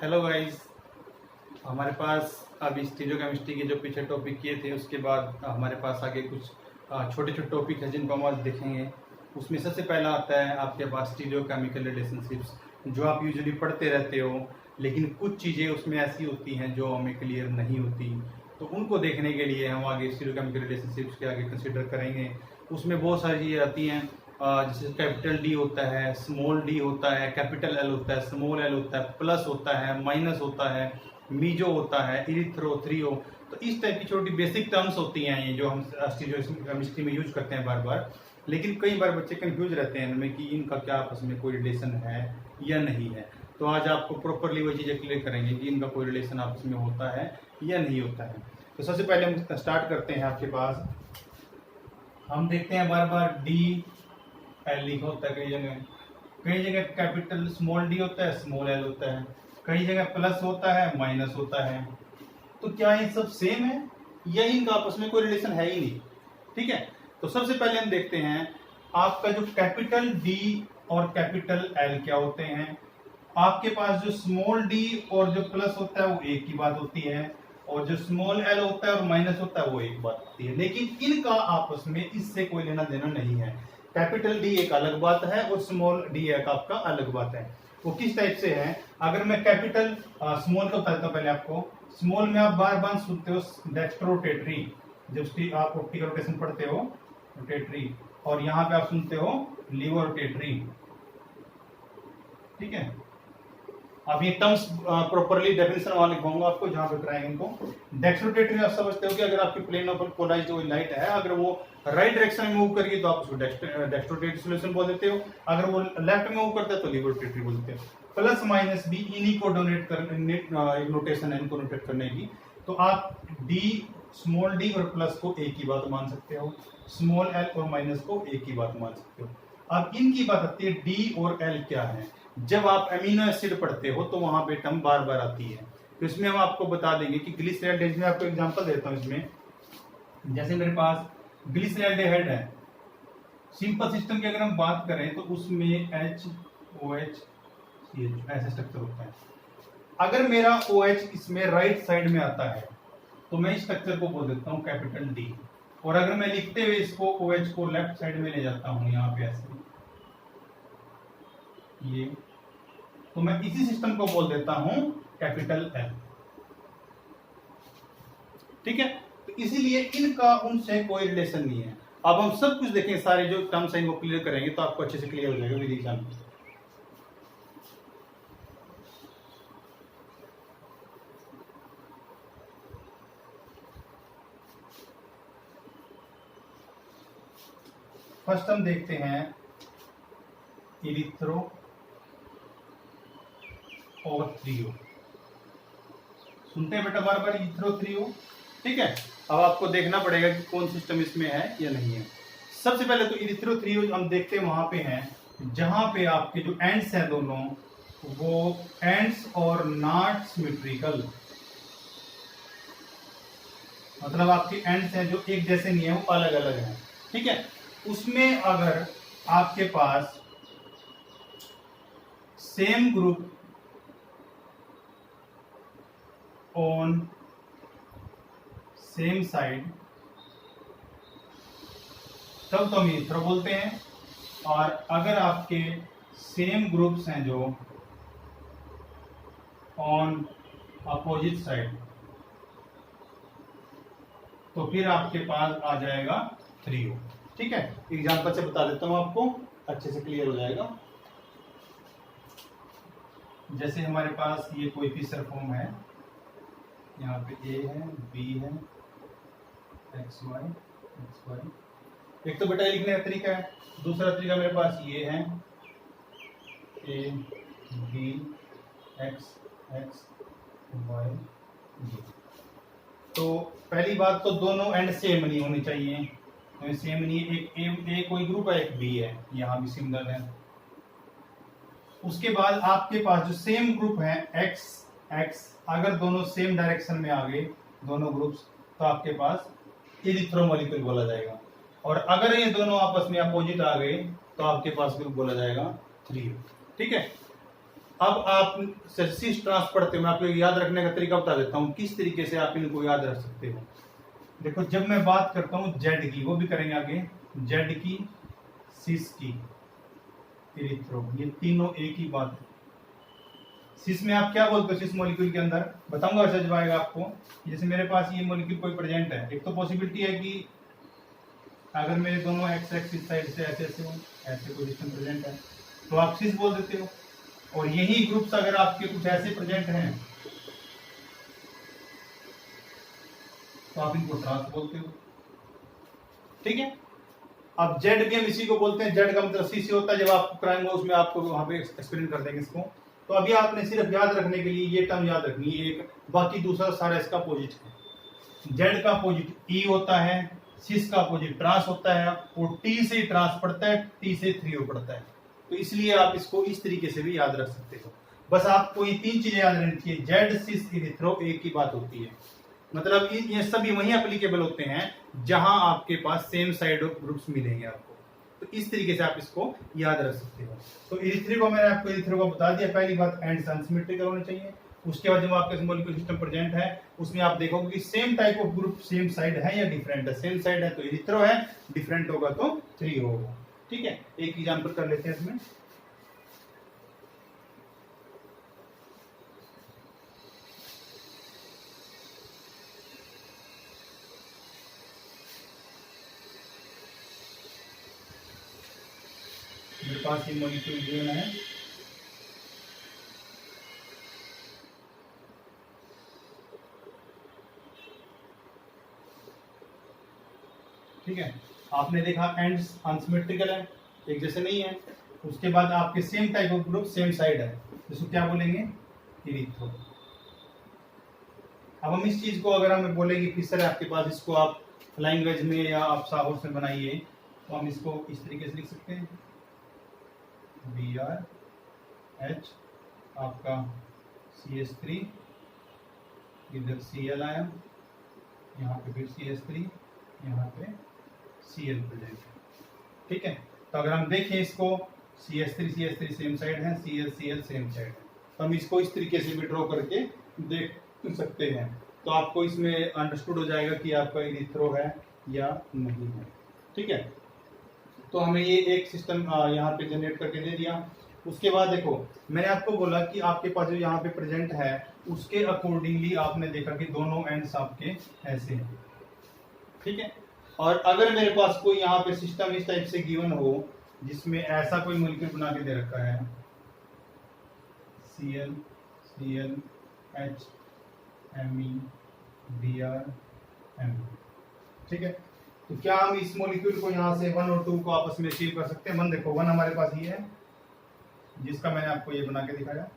Hello guys. हमारे पास अभी stereochemistry के जो पीछे टॉपिक किए थे उसके बाद हमारे पास आगे कुछ छोटे छोटे टॉपिक है जिनको हम आज देखेंगे। उसमें सबसे पहला आता है आपके पास स्टीरियोकेमिकल रिलेशनशिप्स, जो आप यूजुअली पढ़ते रहते हो, लेकिन कुछ चीज़ें उसमें ऐसी होती हैं जो हमें क्लियर नहीं होती। तो उनको देखने के लिए हम आगे स्टीरियोकेमिकल रिलेशनशिप्स के आगे कंसिडर करेंगे। उसमें बहुत सारी चीज़ें आती हैं, जैसे कैपिटल डी होता है, स्मॉल डी होता है, कैपिटल एल होता है, स्मॉल एल होता है, प्लस होता है, माइनस होता है, मीजो होता है, इरिथ्रो, थ्रियो। तो इस टाइप की छोटी बेसिक टर्म्स होती हैं ये जो हम केमिस्ट्री में यूज करते हैं बार बार। लेकिन कई बार बच्चे कंफ्यूज रहते हैं इनमें कि इनका क्या आपस में कोई रिलेशन है या नहीं है। तो आज आपको प्रॉपरली वो चीज़ें क्लियर करेंगे कि इनका कोई रिलेशन आपस में होता है या नहीं होता है। तो सबसे पहले हम स्टार्ट करते हैं। आपके पास हम देखते हैं बार बार डी एल लिखा होता है कई जगह कैपिटल स्मॉल डी होता है, स्मॉल एल होता है, कई जगह प्लस होता है, माइनस होता है। तो क्या ये सब सेम है या इनका आपस में कोई रिलेशन है ही नहीं? ठीक है, तो सबसे पहले हम देखते हैं आपका जो कैपिटल डी और कैपिटल एल क्या होते हैं। आपके पास जो स्मॉल डी और जो प्लस होता है वो एक ही बात होती है, और जो स्मॉल एल होता है और माइनस होता है वो एक बात होती है। लेकिन इनका आपस में इससे कोई लेना देना नहीं है। कैपिटल डी एक अलग बात है और स्मॉल डी एक आपका अलग बात है। वो किस टाइप से है? अगर मैं कैपिटल स्मॉल का बताता हूँ पहले आपको। स्मॉल में आप बार बार सुनते हो डेक्स्ट्रोरोटेटरी, जब आप ऑप्टिकल रोटेशन पढ़ते हो रोटेटरी, और यहाँ पे आप सुनते हो लीवर रोटेटरी। ठीक है, अब ये टर्म्स प्रॉपर्ली डेफिनेशन वाले लिखवाऊंगा आपको जहां पे कराएंगे इनको। डेक्स्ट्रोरोटेटरी आप समझते हो कि अगर आपकी प्लेन ऑफ पोलराइज्ड कोई लाइट है, अगर वो राइट डायरेक्शन में मूव करिए तो आप उसको डेक्स्ट्रोरोटेटरी सॉल्यूशन बोल देते हो, अगर वो लेफ्ट में मूव करता है तो लीवर रोटेटरी बोलते हो। प्लस माइनस भी इन्हीं को डोनेट करने एक नोटेशन है इनको नोटेट करने की। तो आप डी, स्मॉल डी और प्लस को एक ही बात मान सकते हो, स्मॉल एल और माइनस को एक ही बात मान सकते हो। अब इनकी बात आती है डी और एल क्या है। जब आप अमीनो एसिड पढ़ते हो तो वहां पे टर्म बार बार आती है। तो इसमें हम आपको बता देंगे कि ग्लिसरॉल्डेहाइड में आपको एग्जांपल देता हूं। इसमें जैसे मेरे पास ग्लिसरॉल्डेहाइड है, सिंपल सिस्टम की अगर हम बात करें तो उसमें HOH ऐसा स्ट्रक्चर होता है। अगर मेरा OH इसमें राइट साइड में आता है तो मैं इस स्ट्रक्चर को बोल देता हूँ कैपिटल डी, और अगर मैं लिखते हुए इसको OH को लेफ्ट साइड में ले जाता हूँ यहाँ पे ऐसे ये, तो मैं इसी सिस्टम को बोल देता हूं कैपिटल एल। ठीक है, तो इसीलिए इनका उनसे कोई रिलेशन नहीं है। अब हम सब कुछ देखें, सारे जो टर्म्स हैं इनको क्लियर करेंगे तो आपको अच्छे से क्लियर हो जाएगा विद एग्जांपल। फर्स्ट हम देखते हैं इरिथ्रो और थ्रियो। सुनते हैं बेटा बार बार इरिथ्रो थ्रियो। ठीक है, अब आपको देखना पड़ेगा कि कौन सिस्टम इसमें है या नहीं है। सबसे पहले तो इरिथ्रो थ्रियो हम देखते हैं वहां पे हैं जहां पे आपके जो एंड्स हैं दोनों वो एंड्स और नॉट सिमेट्रिकल, मतलब आपके एंड्स हैं जो एक जैसे नहीं है, वो अलग अलग हैं। ठीक है, उसमें अगर आपके पास same group on same side तब तो हम इरिथ्रो बोलते हैं, और अगर आपके सेम ग्रुप्स हैं जो ऑन अपोजिट साइड तो फिर आपके पास आ जाएगा थ्रियो। ठीक है, एग्जांपल से बता देता हूं आपको, अच्छे से क्लियर हो जाएगा। जैसे हमारे पास ये कोई फिशर फॉर्म है, यहाँ पे ए है, बी है, एक्स वाई। एक तो बेटा लिखने का तरीका है, दूसरा तरीका मेरे पास ये है ए बी एक्स वाई जी। तो पहली बात तो दोनों एंड सेम नहीं होनी चाहिए, तो सेम नहीं है। एक ए कोई ग्रुप है, एक बी है, यहाँ भी सिमिलर है। उसके बाद आपके पास जो सेम ग्रुप है एक्स, अगर दोनों सेम डायरेक्शन में आ गए दोनों ग्रुप्स तो आपके पास इरिथ्रो मॉलिक्यूल बोला जाएगा, और अगर ये दोनों आपस में अपोजिट आ गए तो आपके पास ग्रुप बोला जाएगा थ्रियो। ठीक है, अब आप सिस ट्रांस पढ़ते हो, मैं आपको याद रखने का तरीका बता देता हूँ किस तरीके से आप इनको याद रख सकते हो। देखो जब मैं बात करता हूँ जेड की, वो भी करेंगे आगे, जेड की, सिस की, इरिथ्रो, ये तीनों एक ही बात है। सिस में आप क्या बोलते हो, सिस मॉलिक्यूल के अंदर बताऊंगा वैसे जब आएगा आपको। जैसे मेरे पास ये मॉलिक्यूल कोई प्रेजेंट है, एक तो पॉसिबिलिटी है कि अगर मेरे दोनों एक्स एक्सिस साइड से ऐसे ऐसे हो, ऐसे पोजीशन प्रेजेंट है तो आप सिस बोल देते हो, और यही ग्रुप्स अगर आपके कुछ ऐसे प्रेजेंट हैं तो आप इनको ट्रांस बोलते हो। ठीक है, अब जेड भी हम इसी को बोलते हैं, जेड का मतलब सी से होता है, जब आपको कराएंगे उसमें आपको वहां पे एक्सप्लेन कर देंगे इसको। तो अभी आपने सिर्फ याद रखने के लिए ये टर्म याद रखनी है एक, बाकी दूसरा सारा इसका अपोजिट है। जेड का अपोजिट ई होता है, सिस का अपोजिट ट्रांस होता है, और टी से ट्रांस पड़ता है, टी से थ्रियो पड़ता है। तो इसलिए आप इसको इस तरीके से भी याद रख सकते हो। बस आपको ये तीन चीजें याद रखनी चाहिए, जेड सिस इरिथ्रो एक ही बात होती है। मतलब ये सभी वहीं एप्लीकेबल होते हैं जहां आपके पास सेम साइड ऑफ ग्रुप्स मिलेंगे आपको। तो इस तरीके से आप इसको याद रख सकते हो। तो इरिथ्रो मैंने आपको इरिथ्रो को बता दिया, पहली बात एंड अनसिमेट्रिकल होने चाहिए। उसके बाद जब आपके मॉलिक्यूलर सिस्टम प्रेजेंट है उसमें आप देखोगे कि same type of group same side है या डिफरेंट है। सेम साइड है तो इरिथ्रो है, डिफरेंट होगा तो थ्रियो होगा। ठीक है, एक एग्जांपल कर लेते हैं इसमें। मेरे पास ये मॉलिक्यूल गिवन है, ठीक है, आपने देखा एंड्स अनसिमेट्रिकल है, एक जैसे नहीं है। उसके बाद आपके same type of group same side है, इसको क्या बोलेंगे, इरिथ्रो। अब हम इस चीज को अगर हमें बोलेंगे कि सर आपके पास इसको आप फ्लाइंग वेज में या आप साहौर से बनाइए, तो हम इसको इस तरीके से लिख सकते हैं, BR H आपका CH3, इधर Cl आया, यहाँ पे फिर CH3, यहाँ पे Cl प्रेजेंट है। ठीक है, तो अगर हम देखें इसको, CH3 सेम साइड है, Cl सेम साइड है, तो हम इसको इस तरीके से भी ड्रॉ करके देख सकते हैं। तो आपको इसमें अंडरस्टूड हो जाएगा कि आपका इरिथ्रो है या नहीं है। ठीक है, तो हमें ये एक सिस्टम यहाँ पे जनरेट करके दे दिया। उसके बाद देखो मैंने आपको बोला कि आपके पास जो यहाँ पे प्रेजेंट है उसके अकॉर्डिंगली आपने देखा कि दोनों एंड्स आपके ऐसे हैं। ठीक है, और अगर मेरे पास कोई यहाँ पे सिस्टम इस टाइप से गिवन हो जिसमें ऐसा कोई मॉलिक्यूल बना के दे रखा है, Cl H Me Br M, ठीक है, तो क्या हम इस मॉलिक्यूल को यहाँ से 1 और 2 को आपस में अचीव कर सकते हैं। 1 देखो, 1 हमारे पास ये है जिसका मैंने आपको ये बना के दिखाया,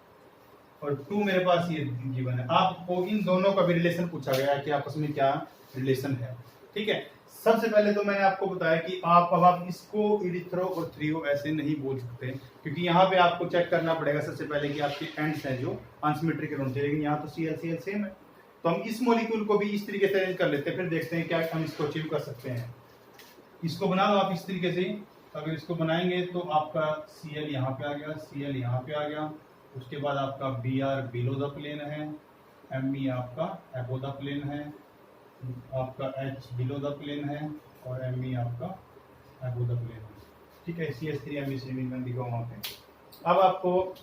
और 2 मेरे पास ये गिवन है। आपको इन दोनों का भी रिलेशन पूछा गया है कि आपस में क्या रिलेशन है। ठीक है, सबसे पहले तो मैंने आपको बताया कि आप इसको इरिथ्रो और थ्रियो ऐसे नहीं बोल सकते, क्योंकि यहाँ पे आपको चेक करना पड़ेगा सबसे पहले कि आपके एंड्स हैं जो अनसिमेट्रिकल होने चाहिए, लेकिन यहाँ तो Cl सेम है। तो हम इस मॉलिक्यूल को भी इस तरीके से अरेंज कर लेते हैं, फिर देखते हैं क्या हम इसको अचीव कर सकते हैं। इसको बना दो आप इस तरीके से, अगर इसको बनाएंगे तो आपका Cl यहाँ पे आ गया, Cl यहाँ पे आ गया, उसके बाद आपका Br बिलो द प्लेन है, Me आपका अबो द प्लेन है, आपका H बिलो द प्लेन है, और Me आपका अबो द प्लेन है। ठीक है, CH3 Me सेमी दिखा वहाँ पे। अब आपको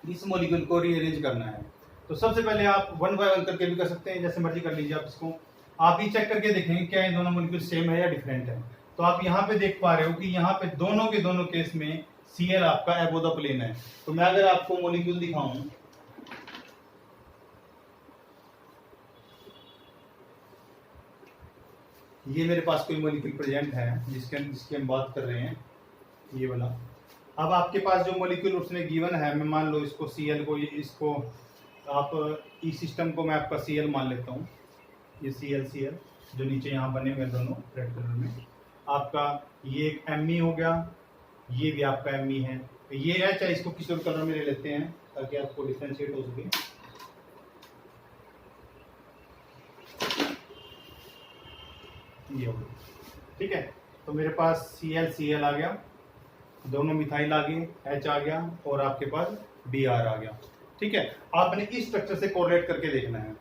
इस मॉलिक्यूल को रीअरेंज करना है, तो सबसे पहले आप 1 बाय 1 करके भी कर सकते हैं, जैसे मर्जी कर लीजिए आप इसको। आप ये चेक करके देखेंगे क्या ये दोनों मॉलिक्यूल सेम है या डिफरेंट है। तो आप यहाँ पे देख पा रहे हो कि यहाँ पे दोनों के दोनों केस में Cl आपका अबो द प्लेन है। तो मैं अगर आपको मॉलिक्यूल दिखाऊं, ये मेरे पास कोई मॉलिक्यूल प्रेजेंट है जिसकी हम बात कर रहे हैं, ये वाला। अब आपके पास जो मॉलिक्यूल उसने गिवन है, मैं मान लो इसको Cl को, इसको आप इस सिस्टम को मैं आपका Cl मान लेता हूँ, ये Cl जो नीचे यहाँ बने हुए दोनों रेड कलर में, आपका ये एक Me हो गया, ये भी आपका Me है, तो ये है, चाहे इसको किसी और कलर में ले लेते हैं ताकि आपको डिफ्रेंशिएट हो सके। ये हो गया, ठीक है, तो मेरे पास Cl आ गया, दोनों मिथाइल आ गए, H आ गया, और आपके पास बी आर आ गया। ठीक है, आपने इस स्ट्रक्चर से कोरिलेट करके देखना है।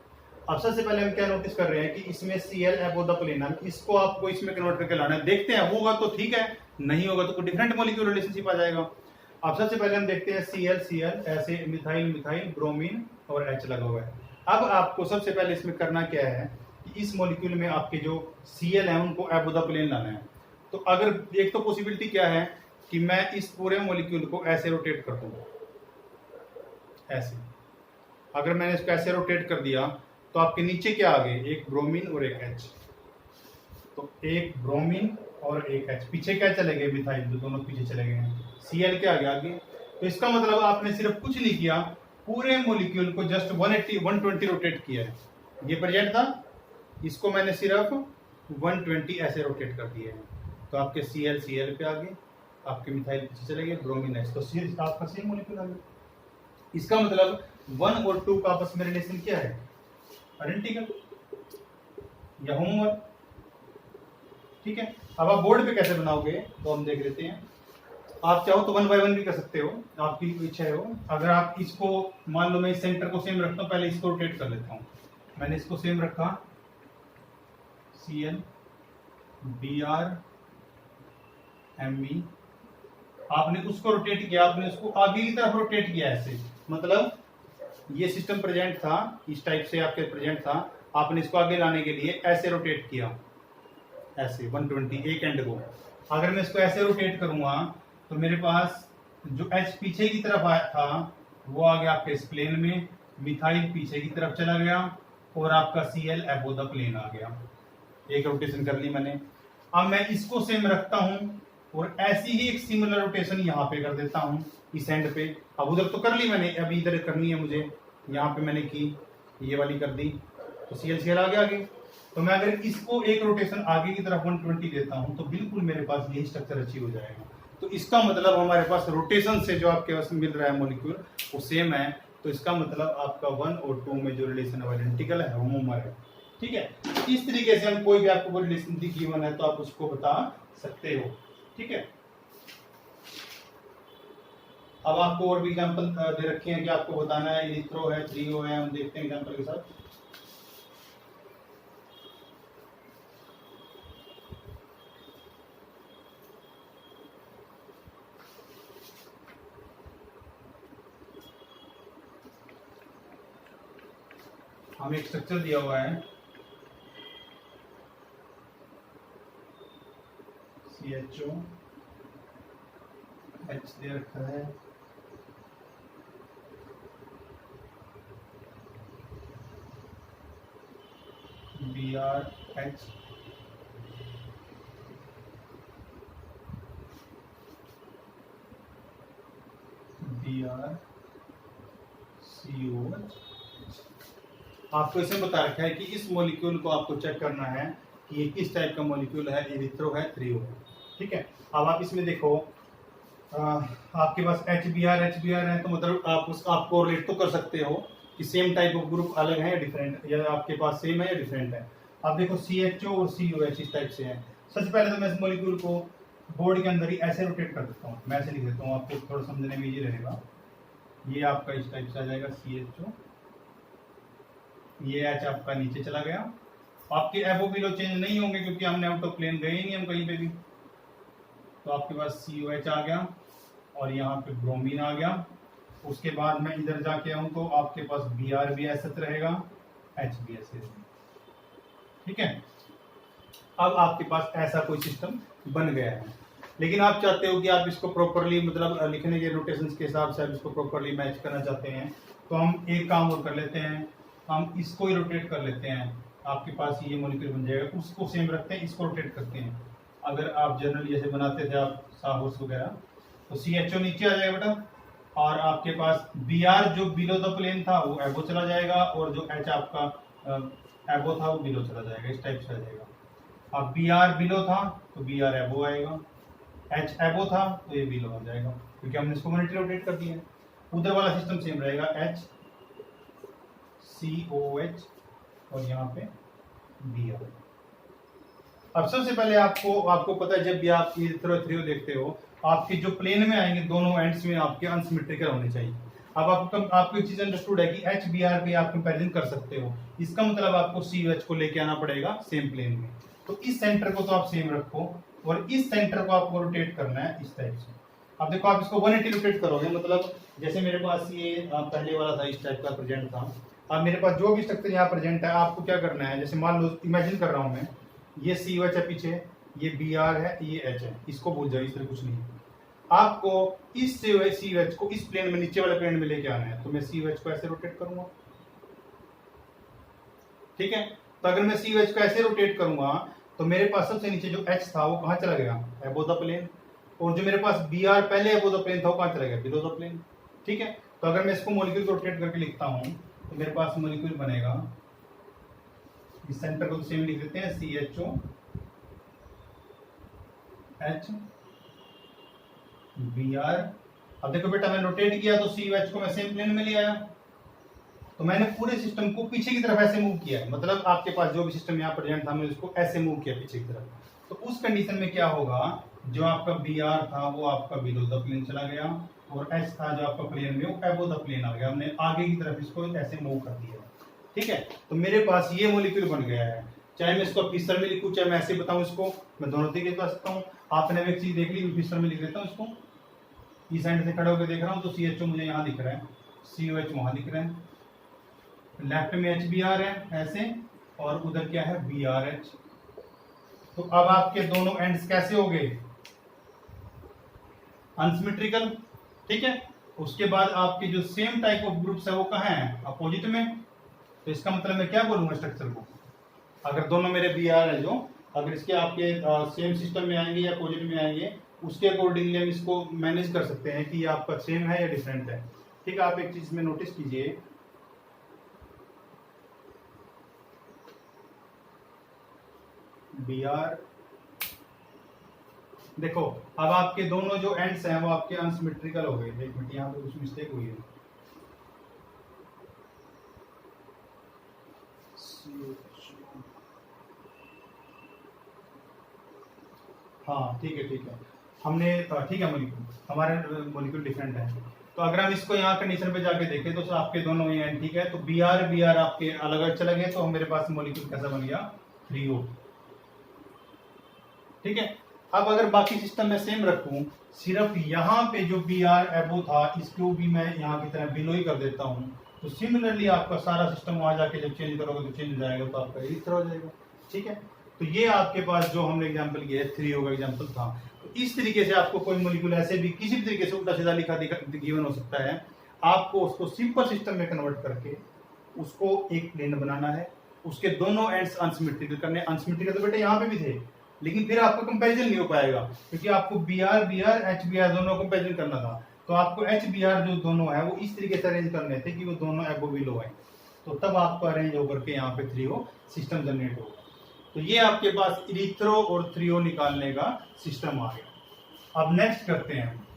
अब सबसे पहले हम क्या नोटिस कर रहे हैं कि इसमें Cl अबव द प्लेन, इसको आपको इसमें कन्वर्ट करके लाना है। देखते हैं, होगा तो ठीक है, नहीं होगा तो कोई डिफरेंट मॉलिक्यूल रिलेशनशिप आ जाएगा। अब सबसे पहले हम देखते हैं Cl ऐसे मिथाइल मिथाइल ब्रोमीन और H लगा हुआ है। अब आपको सबसे पहले इसमें करना क्या है कि इस मॉलिक्यूल में आपके जो Cl है उनको अबव द प्लेन लाना है। तो अगर एक तो पॉसिबिलिटी क्या है कि मैं इस पूरे मॉलिक्यूल को ऐसे रोटेट कर दूंगा, ऐसे। अगर मैंने इसको ऐसे रोटेट कर दिया तो आपके नीचे क्या आ गए, एक ब्रोमीन और एक H। तो एक ब्रोमीन और एक H, पीछे क्या चले गए, मिथाइल, जो दोनों पीछे चले गए हैं। Cl क्या आ गया आगे। तो इसका मतलब आपने सिर्फ कुछ नहीं किया, पूरे मॉलिक्यूल को जस्ट 120 रोटेट किया है। ये प्रेजेंट था, इसको मैंने सिर्फ 120 ऐसे रोटेट कर दिए हैं। तो आपके Cl पे आ गए, आपके मिथाइल पीछे चले गए, ब्रोमीन H, तो आपका सेम मॉलिक्यूल आ गया। इसका मतलब 1 और 2 का आपस में रिलेशन क्या है, आइडेंटिकल या होमोमर। ठीक है, अब आप बोर्ड पे कैसे बनाओगे तो हम देख लेते हैं। आप चाहो तो 1 बाय 1 भी कर सकते हो, आपकी इच्छा हो। अगर आप इसको, मान लो मैं इस सेंटर को सेम रखता हूँ, पहले इसको रोटेट कर लेता हूँ। मैंने इसको सेम रखा, Cl Br Me, आपने उसको रोटेट किया, आपने उसको आगे की तरफ रोटेट किया ऐसे। मतलब ये सिस्टम प्रेजेंट था, इस टाइप से आपके प्रेजेंट था, आपने इसको आगे लाने के लिए ऐसे रोटेट किया, ऐसे 120 एक एंड को। अगर मैं इसको ऐसे रोटेट करूंगा तो मेरे पास जो H पीछे की तरफ आया था वो आ गया आपके इस प्लेन में, मिथाइल पीछे की तरफ चला गया और आपका Cl अबव द प्लेन आ गया। एक रोटेशन कर ली मैंने। अब मैं इसको सेम रखता हूं और ऐसी ही एक सिमिलर रोटेशन यहाँ पे कर देता हूँ इस एंड पे। अब उधर तो कर ली मैंने, अभी इधर करनी है मुझे, यहाँ पे मैंने की, ये वाली कर दी, तो Cl आगे आगे। तो मैं अगर इसको एक रोटेशन आगे की तरफ 120 देता हूँ तो बिल्कुल मेरे पास यही स्ट्रक्चर अचीव हो जाएगा। तो इसका मतलब हमारे पास रोटेशन से जो आपके पास मिल रहा है मॉलिक्यूल वो सेम है। तो इसका मतलब आपका 1 और 2 में जो रिलेशन है आइडेंटिकल है, होमोमर है। ठीक है, इस तरीके से हम कोई भी आपको कोई रिलेशन गिवन है तो आप उसको बता सकते हो। ठीक है, अब आपको और भी एग्जांपल दे रखे हैं कि आपको बताना है, इरिथ्रो है, थ्रियो है, हम देखते हैं एग्जांपल के साथ। हमें एक स्ट्रक्चर दिया हुआ है, CHO, H दे रखा है, Br H, Br COH। आपको इसमें बता रखा है कि इस मॉलिक्यूल को आपको चेक करना है कि ये किस टाइप का मॉलिक्यूल है, इरिथ्रो है, थ्रियो है। ठीक है, अब आप इसमें देखो, आपके पास HBr है, तो मतलब आप कोरिलेट तो कर सकते हो कि सेम टाइप ऑफ ग्रुप अलग है या डिफरेंट, या आपके पास सेम है या डिफरेंट है। आप देखो CHO और COH इस टाइप से हैं। सबसे पहले तो मैं इस मॉलिक्यूल को बोर्ड के अंदर ही ऐसे रोटेट कर देता हूँ, मैं ऐसे लिख देता हूँ, आपको थोड़ा समझने में ये रहेगा। ये आपका इस टाइप से आ जाएगा CHO, ये H आपका नीचे चला गया। आपके एबो बिलो चेंज नहीं होंगे क्योंकि हमने आउट ऑफ प्लेन गए ही नहीं हम कहीं पे भी। तो आपके पास COH आ गया और यहाँ पे ब्रोमीन आ गया। उसके बाद मैं इधर जाके आऊँ तो आपके पास Br भी ऐसा रहेगा, H भी ऐसे। ठीक है, अब आपके पास ऐसा कोई सिस्टम बन गया है। लेकिन आप चाहते हो कि आप इसको प्रॉपरली, मतलब लिखने के नोटेशंस के हिसाब से आप इसको प्रॉपरली मैच करना चाहते हैं, तो हम एक काम और कर लेते हैं, हम इसको ही रोटेट कर लेते हैं। आपके पास ये मॉलिक्यूल बन जाएगा, उसको सेम रखते हैं, इसको रोटेट करते हैं। अगर आप जनरली जैसे बनाते थे आप साहूस वगैरह, तो CHO नीचे आ जाएगा बेटा, और आपके पास Br जो बिलो द प्लेन था वो एबो चला जाएगा, और जो H आपका एबो था वो बिलो चला जाएगा, इस टाइप से आ जाएगा। अब Br बिलो था तो Br एबो आएगा, H एबो था तो ये बिलो आ जाएगा, क्योंकि हमने इसको रोटेट कर दिया है। उधर वाला सिस्टम सेम रहेगा, H COH और यहाँ पे Br। अब सबसे पहले आपको पता है, जब भी आप इरिथ्रो थ्रियो देखते हो, आपके जो प्लेन में आएंगे दोनों एंड्स में आपके अनसिमेट्रिकल होने चाहिए। अब आपको एक चीज अंडरस्टूड है कि एच बी आर पे आप कंपेरिजन कर सकते हो, इसका मतलब आपको सी एच को लेके आना पड़ेगा सेम प्लेन में। तो इस सेंटर को तो आप सेम रखो और इस सेंटर को आपको रोटेट करना है इस टाइप से। अब देखो आप इसको 180 रोटेट करोगे, मतलब जैसे मेरे पास ये पहले वाला था इस टाइप का प्रेजेंट था, अब मेरे पास जो भी स्ट्रक्चर यहाँ प्रेजेंट है आपको क्या करना है, जैसे मान लो इमेजिन कर रहा हूँ मैं, ये सी एच है पीछे, ये बी आर है, ये एच है, इसको भूल जाओ, इसमें कुछ नहीं है। आपको इस सी एच को इस प्लेन में, नीचे वाले प्लेन में लेके आना है, तो मैं सी एच को ऐसे रोटेट करूंगा, ठीक है। तो अगर मैं सी एच को ऐसे रोटेट करूंगा तो मेरे पास सबसे नीचे जो एच था वो कहां चला गया, अबव द प्लेन, और जो मेरे पास बी आर पहले अबव द प्लेन था वो कहां चला गया, बिलो द प्लेन, ठीक है। तो अगर मैं इसको मॉलिक्यूल को रोटेट करके लिखता हूं तो मेरे पास मॉलिक्यूल बनेगा, इस सेंटर को सेम लिख देते हैं, C H O H B R. अब देखो बेटा मैंने रोटेट किया तो सी एच को मैं सेम प्लेन में ले आया, तो मैंने पूरे सिस्टम को पीछे की तरफ ऐसे मूव किया है, मतलब आपके पास जो भी सिस्टम यहाँ प्रेजेंट था मैंने उसको ऐसे मूव किया पीछे की तरफ। तो उस कंडीशन में क्या होगा, जो आपका बी आर था वो आपका बिलो द प्लेन चला गया, और एच था जो आपका प्लेन में वो अबव द प्लेन आ गया, हमने आगे की तरफ इसको ऐसे मूव कर दिया, ठीक है। तो मेरे पास ये मॉलिक्यूल बन गया है, चाहे मैं इसको पिस्टल में लिखूं चाहे मैं ऐसे बताऊं, इसको मैं दोनों तरीके बता सकता हूँ। आपने एक चीज देख ली, पिस्टल में लिख देता हूँ इसको, इस साइड से खड़े होकर देख रहा हूँ तो सी एच ओ मुझे यहाँ दिख रहा है, सी ओ एच वहां दिख रहा है, लेफ्ट में एच बी आर है ऐसे, और उधर क्या है बी आर एच। तो अब आपके दोनों एंड्स कैसे हो गए, अनसिमेट्रिकल, ठीक है। उसके बाद आपके जो सेम टाइप ऑफ ग्रुप्स है वो कहाँ है, अपोजिट में। तो इसका मतलब मैं क्या बोलूंगा स्ट्रक्चर को, अगर दोनों मेरे बी आर है जो, अगर इसके आपके सेम सिस्टम में आएंगे या अपोजिट में आएंगे, उसके अकॉर्डिंगली हम इसको मैनेज कर सकते हैं कि ये आपका सेम है या डिफरेंट है, ठीक है। आप एक चीज में नोटिस कीजिए, बी आर, देखो अब आपके दोनों जो एंड्स हैं वो आपके अनसिमेट्रिकल हो गए। एक मिनट यहाँ पे कुछ मिस्टेक हुई है, हाँ ठीक है, हमने ठीक है, मॉलिक्यूल हमारे मॉलिक्यूल डिफरेंट है। तो अगर हम इसको यहाँ कंडीशन पे जाके देखें तो आपके दोनों ये एंड ठीक है, तो बी आर आपके अलग अलग चले गए, तो मेरे पास मॉलिक्यूल कैसा बन गया, 3O, ठीक है। अब अगर बाकी सिस्टम में सेम रखूं, सिर्फ यहाँ पे जो बी आर एबो था इसको भी मैं यहाँ की तरह बिलो ही कर देता हूँ, तो सिमिलरली आपका सारा सिस्टम वहां जाके जब चेंज करोगे तो चेंज हो जाएगा, तो आपका इस तरह हो जाएगा, ठीक है। तो ये आपके पास जो हमने एग्जांपल किया है 3O का एग्जांपल था। तो इस तरीके से आपको कोई मॉलिक्यूल ऐसे भी किसी भी तरीके से उल्टा सीधा लिखा गिवन हो सकता है, आपको उसको सिंपल सिस्टम में कन्वर्ट करके उसको एक प्लेन बनाना है, उसके दोनों एंड्स अनसिमेट्रिकल करने, अनसिमेट्रिकल तो बेटे यहाँ पे भी थे, लेकिन फिर आपको कंपैरिजन नहीं हो पाएगा क्योंकि आपको B R H B R दोनों कंपैरिजन करना था। तो आपको एच बी आर जो दोनों है वो इस तरीके से अरेंज करने थे कि वो दोनों एबो बिलो आए, तो तब आपको अरेंज होकर के यहाँ पे 3O सिस्टम जनरेट होगा। तो ये आपके पास इरिथ्रो और 3O निकालने का सिस्टम आ गया। अब नेक्स्ट करते हैं,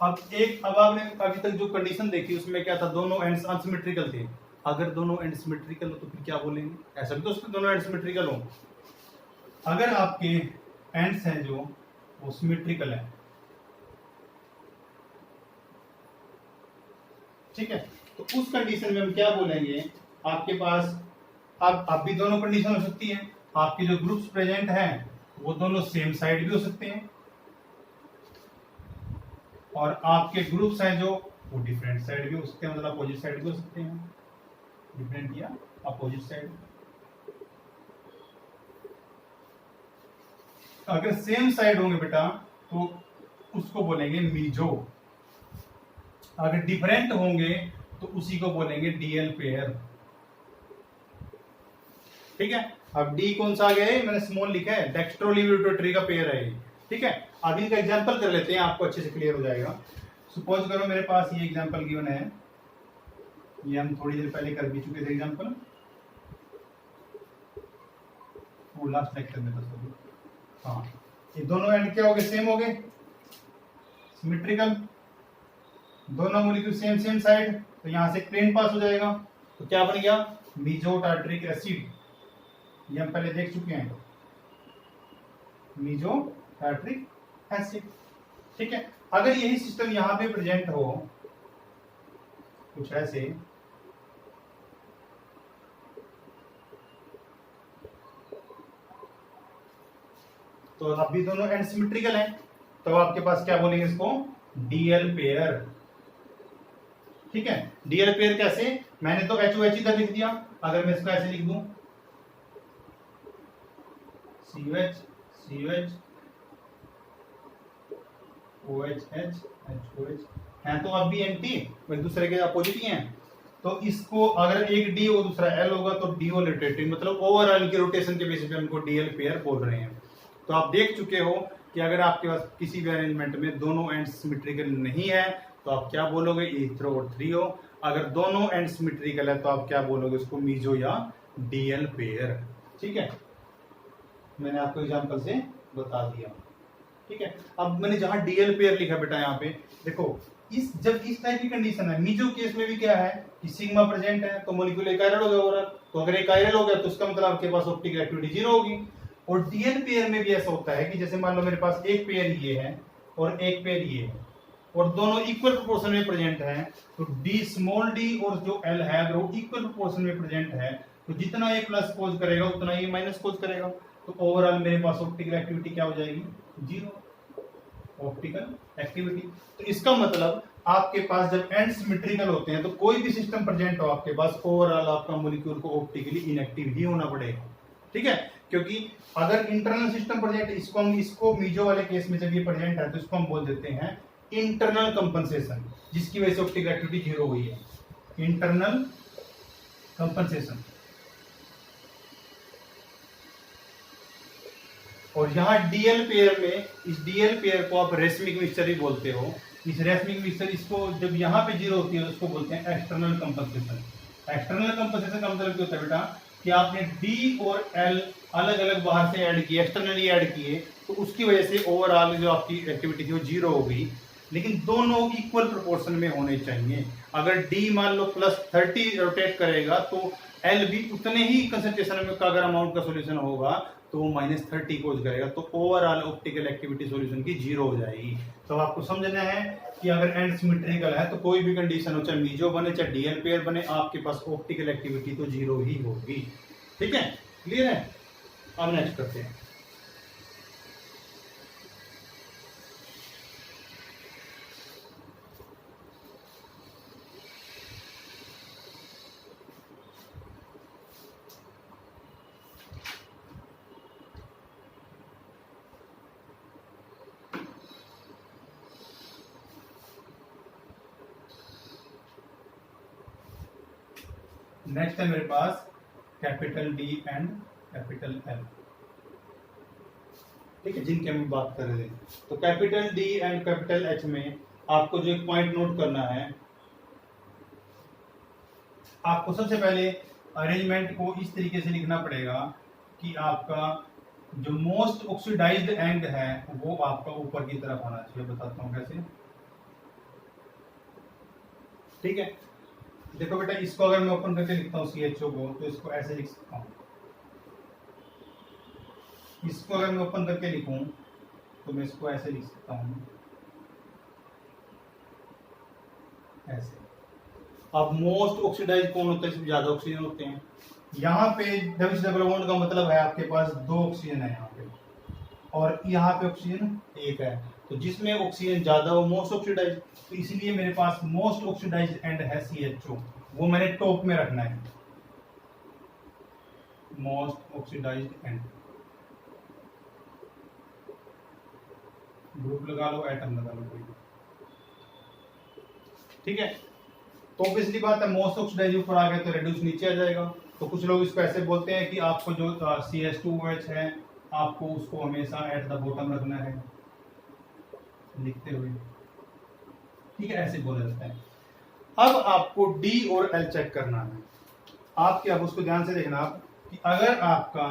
अब आपने अभी तक जो कंडीशन देखी उसमें क्या था, दोनों एंड्स अनसिमेट्रिकल थे। अगर दोनों एंड सिमेट्रिकल हो तो फिर क्या बोलेंगे, ऐसा भी तो उसके दोनों एंड सिमेट्रिकल हो। अगर आपके एंड्स हैं जो वो सिमेट्रिकल है, ठीक है, तो उस कंडीशन में हम क्या बोलेंगे, आपके पास अब भी दोनों कंडीशन हो सकती है, आपके जो ग्रुप्स प्रेजेंट हैं वो दोनों सेम साइड भी हो सकते हैं, और आपके ग्रुप्स हैं जो वो डिफरेंट साइड भी हो सकते हैं, मतलब अपोजिट साइड भी हो सकते हैं, डिफरेंट या अपोजिट साइड। अगर सेम साइड होंगे बेटा तो उसको बोलेंगे मीजो, अगर डिफरेंट होंगे तो उसी को बोलेंगे डीएल पेयर, ठीक है। अब डी कौन सा आ गया है, मैंने स्मॉल लिखा है, डेक्स्ट्रोलिब्रेटरी का पेयर है, ठीक है। अभी का एग्जांपल कर लेते हैं, आपको अच्छे से क्लियर हो जाएगा। सपोज करो मेरे पास ये एग्जांपल गिवन है, ये हम थोड़ी देर पहले कर भी चुके थे एग्जांपल, वो लास्ट लेक्चर में था। हाँ, ये दोनों एंड क्या हो गए, सेम हो गए, सिमेट्रिकल, दोनों मॉलिक्यूल सेम साइड, तो यहां से प्लेन पास हो जाएगा, तो क्या बन गया, मीजो टार्टरिक एसिड, ये हम पहले देख चुके हैं, मीजो टार्ट्रिक एसिड। ठीक है, अगर यही सिस्टम यहां पे प्रेजेंट हो कुछ ऐसे, तो अभी दोनों एंड सिमेट्रिकल हैं, तो आपके पास क्या बोलेंगे इसको, डीएल पेयर। ठीक है, डीएल पेयर कैसे, मैंने तो एच ओ एच इधर लिख दिया, अगर मैं इसको ऐसे लिख दूं COH COH OH H HOH हैं, तो अब भी एंटी एक दूसरे के अपोजिट ही हैं। तो इसको अगर एक डी और दूसरा एल होगा तो डी ओ रोटेटिंग, मतलब ओवरऑल की रोटेशन के बेसिस पे उनको डीएल पेयर बोल रहे हैं। तो आप देख चुके हो कि अगर आपके पास किसी भी अरेंजमेंट में दोनों एंड सिमेट्रिकल नहीं है तो आप क्या बोलोगे, ईथरो और थ्रियो। अगर दोनों एंड सिमेट्रिकल है तो आप क्या बोलोगे, उसको मीजो या डीएल पेयर। ठीक है, मैंने आपको एग्जांपल से बता दिया। ठीक है, अब मैंने जहां डीएल पेयर लिखा बेटा, यहाँ पे देखो, जब इस टाइप की कंडीशन है, मीजो केस में भी क्या है कि सिग्मा प्रेजेंट है तो मॉलिक्यूल एक कायरल हो गया ओवरऑल, तो अगर एक कायरल हो गया तो उसका मतलब आपके पास ऑप्टिकल एक्टिविटी 0 होगी। और डीएल पेयर में भी ऐसा होता है कि जैसे मान लो मेरे पास एक पेयर ये है और एक पेयर ये है और दोनों इक्वल प्रोपोर्शन में प्रेजेंट है, तो डी स्मॉल डी और जो एल है अगर वो इक्वल प्रोपोर्शन में प्रेजेंट है तो जितना ये प्लस कोज करेगा उतना ये माइनस कोज करेगा, तो ओवरऑल मेरे पास ऑप्टिकल एक्टिविटी क्या हो जाएगी, 0 ऑप्टिकल एक्टिविटी। तो इसका मतलब आपके पास जब एंड सिमेट्रिकल होते हैं तो कोई भी सिस्टम प्रेजेंट हो आपके पास, ओवरऑल आपका मॉलिक्यूल को ऑप्टिकली इनएक्टिव ही होना पड़ेगा। ठीक है, क्योंकि अगर इंटरनल सिस्टम प्रेजेंट, इसको मीजो वाले केस में जब ये प्रेजेंट है तो इसको हम बोल देते हैं इंटरनल कंपनसेशन, जिसकी वजह से ऑप्टिकल एक्टिविटी 0 हुई है, इंटरनल कंपनसेशन। और यहाँ डीएल पेयर में, इस डीएल पेयर को आप रेसमिक मिक्सचर ही बोलते हो। इस रेसमिक मिक्सचर, इसको जब यहाँ पे 0 होती है तो उसको बोलते हैं एक्सटर्नल कंपनसेशन। एक्सटर्नल कंपनसेशन का मतलब क्या होता है बेटा, कि आपने डी और एल अलग अलग बाहर से ऐड किए, एक्सटर्नली ऐड किए, तो उसकी वजह से ओवरऑल जो आपकी एक्टिविटी थी वो 0 हो गई। लेकिन दोनों इक्वल प्रोपोर्शन में होने चाहिए। अगर डी मान लो +30 रोटेट करेगा तो एल भी उतने ही कंसंट्रेशन में का अगर अमाउंट का सोल्यूशन होगा तो वो -30 कोज करेगा, तो ओवरऑल ऑप्टिकल एक्टिविटी सॉल्यूशन की 0 हो जाएगी। तो आपको समझना है कि अगर एंड सिमेट्रिकल है तो कोई भी कंडीशन हो, चाहे मीजो बने चाहे डीएल पेयर बने, आपके पास ऑप्टिकल एक्टिविटी तो 0 ही होगी। ठीक है, क्लियर है। अब नेक्स्ट करते हैं। नेक्स्ट है मेरे पास capital D and capital L. ठीक है, जिनके हम बात कर रहे थे। तो capital D and capital H में आपको जो एक पॉइंट नोट करना है, आपको सबसे पहले अरेंजमेंट को इस तरीके से लिखना पड़ेगा कि आपका जो मोस्ट ऑक्सीडाइज्ड एंड है वो आपका ऊपर की तरफ आना चाहिए। बताता हूं कैसे। ठीक है, देखो बेटा, इसको अगर मैं ओपन करके लिखता हूँ CHO को, तो इसको ऐसे लिख सकता हूँ। इसको अगर मैं ओपन करके लिखूं तो मैं इसको ऐसे लिख सकता हूँ, ऐसे। अब मोस्ट ऑक्सीडाइज कौन होता है, इसमें ज्यादा ऑक्सीजन होते हैं। यहाँ पे डबल बॉन्ड का मतलब है आपके पास 2 ऑक्सीजन है यहाँ पे, और यहाँ पे ऑक्सीजन 1 है, तो जिसमें ऑक्सीजन ज्यादा वो मोस्ट ऑक्सीडाइज। तो इसलिए मेरे पास मोस्ट ऑक्सीडाइज एंड है CHO, वो मैंने टॉप में रखना है, मोस्ट ऑक्सीडाइज एंड। ग्रुप लगा लो, एटम लगा लो कोई। ठीक है, तो ऑब्वियसली बात है, मोस्ट ऑक्सीडाइज ऊपर आ गया तो रेड्यूस नीचे आ जाएगा। तो कुछ लोग इसको ऐसे बोलते हैं कि आपको जो CH2OH है आपको उसको हमेशा एट द बॉटम रखना है, लिखते हुए। ठीक है, ऐसे बोला जाता है। अब आपको D और L चेक करना है। आपके अब उसको ध्यान से देखना आप कि अगर आपका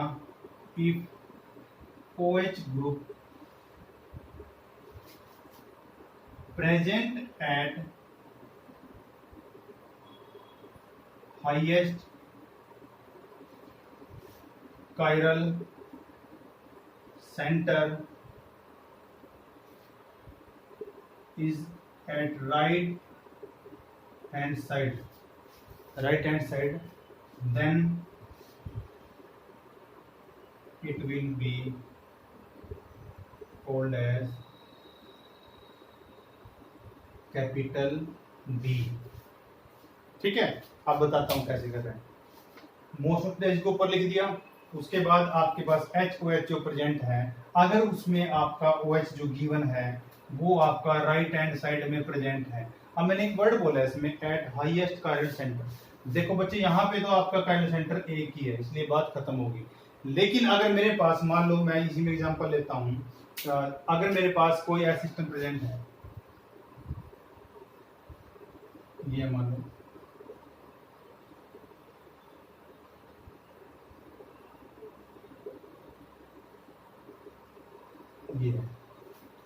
OH group present at highest chiral center is at right hand side, then it will be called as capital D। ठीक है, अब बताता हूं कैसे कर रहे हैं। मोस्ट ऑफ द को ऊपर लिख दिया, उसके बाद आपके पास HOH जो प्रेजेंट है, अगर उसमें आपका OH जो गिवन है वो आपका राइट हैंड साइड में प्रेजेंट है। अब मैंने एक वर्ड बोला है इसमें, एट हाईएस्ट कायरल सेंटर। देखो बच्चे यहाँ पे तो आपका कायरल सेंटर एक ही है, इसलिए बात खत्म होगी। लेकिन अगर मेरे पास, मान लो मैं इसी में एग्जांपल लेता हूँ, अगर मेरे पास कोई ऐसा सिस्टम प्रेजेंट है, ये मान लो ये है।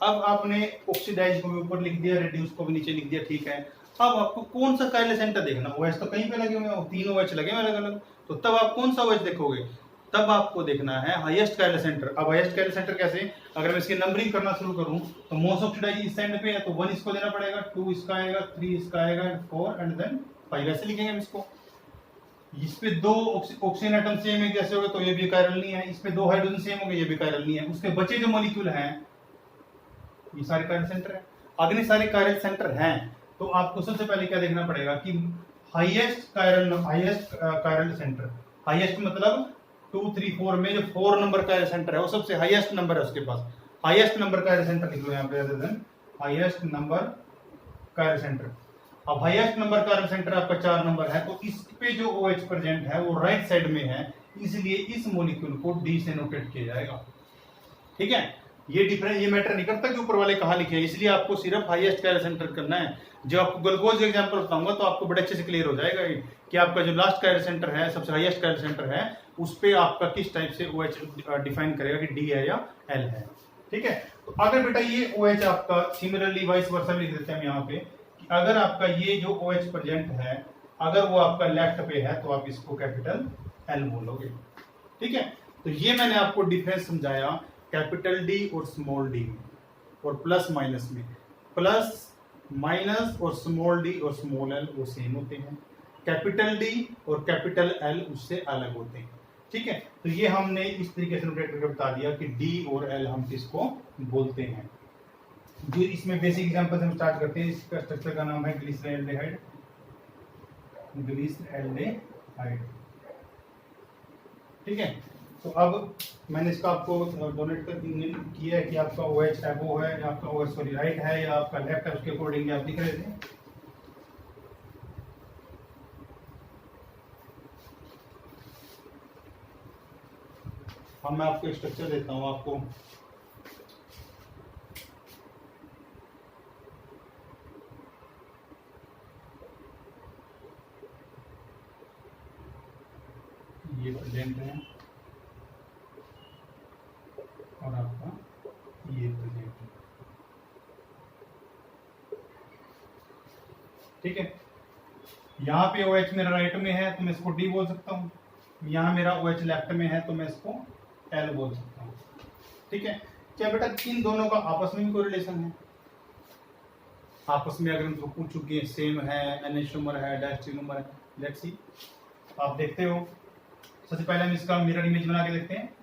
अब आपने ऑक्सीडाइज को भी ऊपर लिख दिया, रिड्यूस को भी नीचे लिख दिया, ठीक है। अब आपको कौन सा कायरल सेंटर देखना, OH तो कहीं पे लगे हुए हैं, 3 OH लगे हुए अलग अलग, तो तब आप कौन सा OH देखोगे, तब आपको देखना है हाईएस्ट कायरल सेंटर। अब हाईएस्ट कायरल सेंटर कैसे, अगर मैं इसकी नंबरिंग करना शुरू करूं तो मोस्ट ऑक्सीडाइज इस साइड पे है तो 1 इसको देना पड़ेगा, 2 इसका आएगा, 3 इसका आएगा, 4 एंड देन 5 ऐसे लिखेंगे हम इसको। इस पे 2 ऑक्सीजन एटम सेम है जैसे होगा तो ये भी कायरल नहीं है, इस पे 2 हाइड्रोजन सेम होंगे, ये भी कायरल नहीं है। उसके बचे जो मॉलिक्यूल हैं ये सारे कायरल सेंटर है। अगले सारे कायरल सेंटर हैं तो आपको सबसे पहले क्या देखना पड़ेगा कि हाईएस्ट कायरल सेंटर, हाईएस्ट मतलब 2 3 4 में जो 4 नंबर कायरल सेंटर है वो सबसे हाईएस्ट नंबर है उसके पास। हाईएस्ट नंबर कायरल सेंटर लिख लो यहाँ पे, हाईएस्ट नंबर कायरल सेंटर। अब हाईएस्ट नंबर कायरल सेंटर आपका 4 नंबर है, तो इस पे जो OH प्रेजेंट है वो राइट साइड में है, इसलिए इस मॉलिक्यूल को D से नोटेट किया जाएगा। ठीक है, ये डिफरेंस, ये मैटर नहीं करता कि ऊपर वाले कहाँ लिखे हैं, इसलिए आपको सिर्फ हाईएस्ट कायरल सेंटर करना है। जब आपको ग्लूकोज एग्जांपल बताऊंगा तो आपको बड़े अच्छे से क्लियर हो जाएगा कि आपका जो लास्ट कायरल सेंटर है, सबसे हाईएस्ट कायरल सेंटर है, उस पे आपका किस टाइप से OH डिफाइन करेगा कि D है या L है। ठीक है, तो अगर बेटा ये OH आपका सिमिलरली वाइस वर्सा लिख देते हैं यहाँ पे कि अगर आपका ये जो OH प्रेजेंट है अगर वो आपका लेफ्ट पे है तो आप इसको कैपिटल L बोलोगे। ठीक है, तो ये मैंने आपको डिफरेंस समझाया कैपिटल D और स्मॉल d में और प्लस माइनस में। प्लस माइनस और स्मॉल d और स्मॉल l वो सेम होते हैं, कैपिटल D और कैपिटल L उससे अलग होते हैं। ठीक है, तो ये हमने इस तरीके से नोटेट करके बता दिया कि D और L हम किसको बोलते हैं। जो इसमें बेसिक एग्जांपल से हम स्टार्ट करते हैं। इसका स्ट्रक्चर का नाम है ग्लिसरैल्डेहाइड, ग्लिसरैल्डेहाइड। ठीक है, तो अब मैंने इसका आपको डोनेट कर किया है कि आपका OH है वो है या आपका OH सॉरी राइट है या आपका लेफ्ट है, उसके अकॉर्डिंग आप लिख रहे थे। अब मैं आपको स्ट्रक्चर देता हूं आपको। ये प्रेजेंट है और आपका ये प्रेजेंट है। ठीक है, यहाँ पे OH मेरा राइट में है तो मैं इसको D बोल सकता हूँ, यहाँ मेरा OH लेफ्ट में है तो मैं इसको L बोल सकता हूँ। ठीक है, क्या बेटा इन दोनों का आपस में भी कोई रिलेशन है? आपस में अगर उनको पूछूं कि सेम है, एनेस्टोमर है, डायस्टेनोमर है, लेट्स सी। आप देखते हो, सबसे पहले हम इसका मिरर इमेज बना के देखते हैं।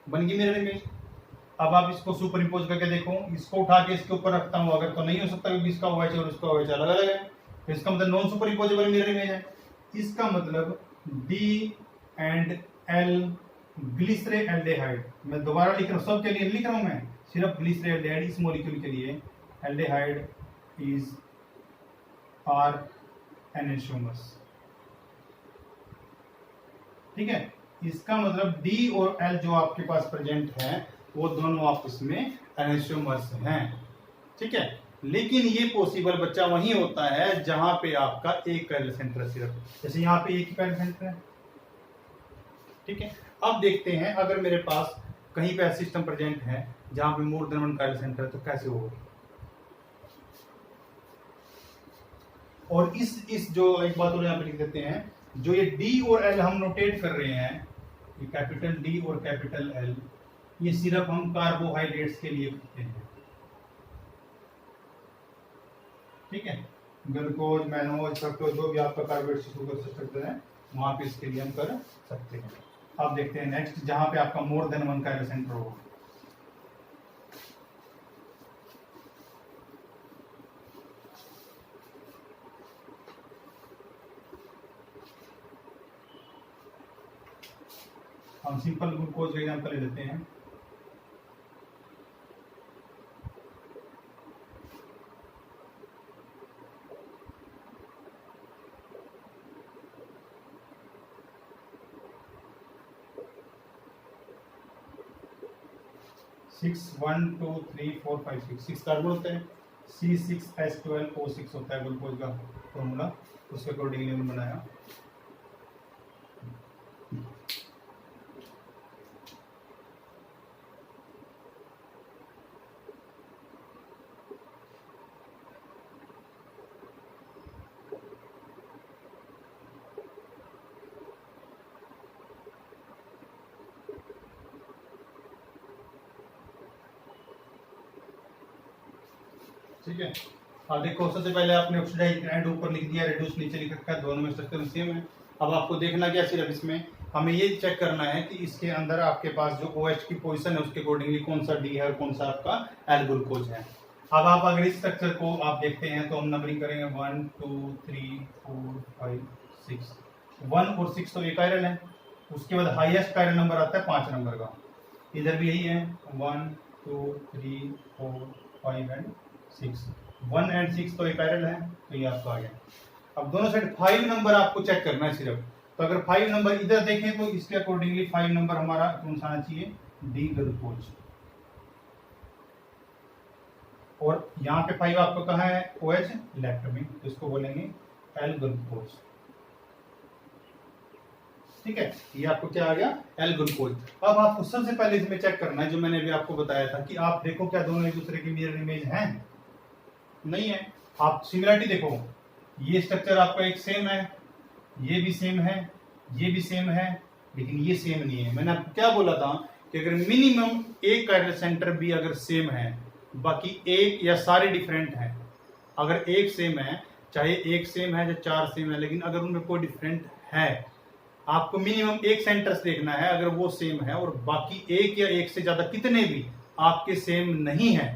बन गई मिरर इमेज। अब आप इसको सुपर इम्पोज करके देखो, इसको उठा के इसके ऊपर रखता हूं अगर, तो नहीं हो सकता क्योंकि इसका OH और इसका OH अलग अलग है, तो इसका मतलब non super imposable mirror image है। इसका मतलब D एंड L ग्लिसरैल्डेहाइड, मैं दोबारा लिख रहा हूँ, सबके लिए लिख रहा हूँ मैं, सिर्फ ग्लिसरैल्डेहाइड इस मॉलिक्यूल के लिए, एल्डेहाइड इज आर एनेंटियोमर्स। ठीक है, इसका मतलब D और L जो आपके पास प्रेजेंट है वो दोनों आपस में एनेंटियोमर्स हैं। ठीक है, लेकिन ये पॉसिबल बच्चा वहीं होता है जहां पे आपका एक कायरल सेंटर है सिर्फ, जैसे यहाँ पे एक ही कायरल सेंटर है। ठीक है, अब देखते हैं अगर मेरे पास कहीं पे सिस्टम प्रेजेंट है जहां पे more than one chiral centre है तो कैसे होगा। और इस जो एक बात और यहाँ पे लिख देते हैं, जो ये डी और एल हम नोटेट कर रहे हैं, ये कैपिटल डी और कैपिटल एल, ये सिर्फ हम कार्बोहाइड्रेट्स के लिए करते हैं। ठीक है, ग्लूकोज, मैनोज, फ्रक्टोज, जो भी आपका कार्बोहाइड्रेट शुगर स्ट्रक्चर है वहां पे इसके लिए हम कर सकते हैं। अब देखते हैं नेक्स्ट, जहां पे आपका more than one chiral centre होगा। हम सिंपल ग्लूकोज का एग्जांपल ले लेते हैं। सिक्स 1 2 3 4 5 6 कार्बन होते हैं। C6H12O6 होता है ग्लूकोज का फॉर्मूला, उसके अकॉर्डिंगली हमने बनाया। ठीक है, अब देखो सबसे पहले आपने ऑक्सीडाइज एंड ऊपर लिख दिया, रिड्यूस नीचे लिख रखा है, दोनों में स्ट्रक्चर सेम है। अब आपको देखना क्या सिर्फ इसमें हमें ये चेक करना है कि इसके अंदर आपके पास जो OH की पोजीशन है उसके अकॉर्डिंगली कौन सा डी है और कौन सा आपका एल ग्लूकोज है। अब आप अगर इस स्ट्रक्चर को आप देखते हैं तो हम नंबरिंग करेंगे 1 2 3 4 5 6। 1 और 6 तो एक आयरन है, उसके बाद हाईएस्ट आयरन नंबर आता है 5 नंबर का, इधर भी यही है 1 2 3 4 5 एंड 6। 1 एंड 6 तो एक आयरन है, तो ये आपका आ गया। अब दोनों साइड 5 नंबर आपको चेक करना है सिर्फ, तो अगर 5 नंबर इधर देखें तो इसके अकॉर्डिंगली 5 नंबर हमारा कौन सा आना चाहिए, डी ग्लूकोज। और यहाँ पे 5 आपको कहाँ है, OH लेफ्ट में, तो इसको बोलेंगे एल ग्लूकोज। ठीक है, ये आपको क्या आ गया, एल ग्लूकोज। अब आपको सबसे पहले इसमें चेक करना है जो मैंने अभी आपको बताया था कि आप देखो क्या दोनों एक दूसरे की मिरर इमेज हैं, नहीं है। आप सिमिलरिटी देखो, ये स्ट्रक्चर आपका एक सेम है, ये भी सेम है, ये भी सेम है, लेकिन ये सेम नहीं है। मैंने आपको क्या बोला था कि अगर मिनिमम एक कायरल सेंटर भी अगर सेम है, बाकी एक या सारे डिफरेंट हैं, अगर एक सेम है, चाहे एक सेम है या 4 सेम है, लेकिन अगर उनमें कोई डिफरेंट है, आपको मिनिमम एक सेंटर से देखना है। अगर वो सेम है और बाकी एक या एक से ज्यादा कितने भी आपके सेम नहीं है,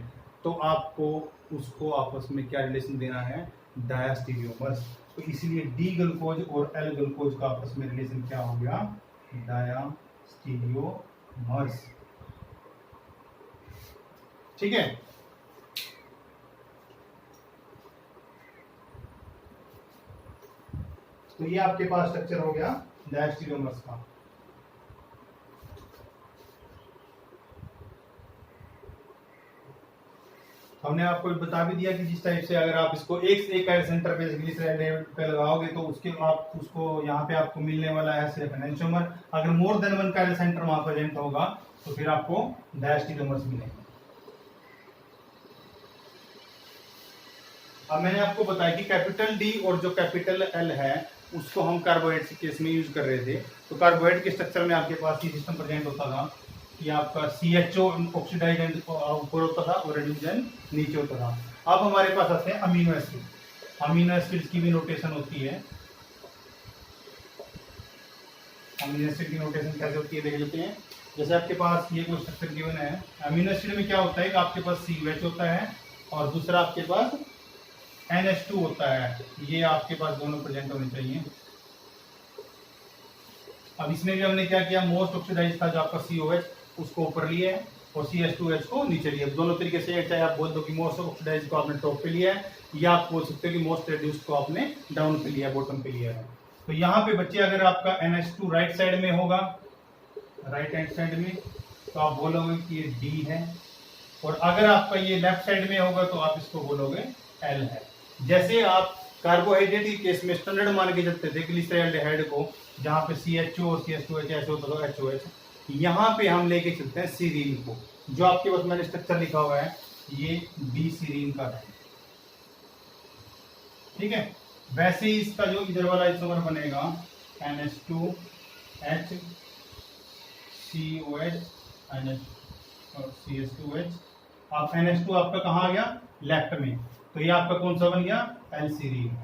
तो आपको उसको आपस में क्या रिलेशन देना है, डायास्टीरियोमर्स। तो इसलिए डी ग्लूकोज और एल ग्लूकोज का आपस में रिलेशन क्या हो गया, डायास्टीरियोमर्स। ठीक है, तो ये आपके पास स्ट्रक्चर हो गया डायास्टीरियोमर्स का। हमने आपको बता भी दिया कि जिस टाइप से अगर आप इसको एक से एक कायरल सेंटर पे लगाओगे तो उसके आप उसको यहाँ पे आपको मिलने वाला है सिर्फ एनेंटियोमर। अगर more than one chiral centre वहां प्रेजेंट होगा तो फिर आपको डायस्टीरियोमर्स मिलेंगे। अब मैंने आपको बताया कि कैपिटल डी और जो कैपिटल एल है उसको हम कार्बोहाइड्रेट के केस में यूज कर रहे थे। तो कार्बोहाइड्रेट के स्ट्रक्चर में आपके पास ये सिस्टम प्रेजेंट होता था कि आपका CHO ऑक्सीडाइज ऊपर होता था और रेड्यूजन नीचे होता था। अब हमारे पास आते हैं अमीनो एसिड। अमीनो एसिड की भी नोटेशन होती है। अमीनो एसिड की नोटेशन कैसे होती है देख लेते हैं। जैसे आपके पास ये कोई स्ट्रक्चर गिवन है, अमीनो एसिड में क्या होता है कि आपके पास COH होता है और दूसरा आपके पास NH2 होता है। ये आपके पास दोनों प्रेजेंट होने चाहिए। अब इसमें भी हमने क्या किया, मोस्ट ऑक्सीडाइज था जो आपका COH उसको ऊपर लिया है और CH2H को नीचे लिया। दोनों तरीके से, चाहे आप बोल दो कि मोस्ट ऑक्सीडाइज को आपने टॉप पे लिया है, या आप बोल सकते हो कि मोस्ट रिड्यूस्ड को आपने डाउन पे लिया, बॉटम पे लिया है। तो यहाँ पे बच्चे अगर आपका NH2 राइट साइड में होगा, राइट हैंड साइड में, तो आप बोलोगे कि ये D है, और अगर आपका ये लेफ्ट साइड में होगा तो आप इसको बोलोगे L है। जैसे आप कार्बोहाइड्रेट के केस में स्टैंडर्ड मान के चलते थे ग्लिसरॉल्डिहाइड को, जहाँ पे CHO और CH2H ऐसे होता था HOH, यहाँ पे हम लेके चलते हैं सीरीन को। जो आपके पास मैंने स्ट्रक्चर लिखा हुआ है ये डी सीरीन का है, ठीक है। वैसे ही इसका जो इधर वाला आइसोमर बनेगा NH2H COH और CH2H। अब NH2 आपका कहाँ आ गया, लेफ्ट में, तो ये आपका कौन सा बन गया, L सीरीन।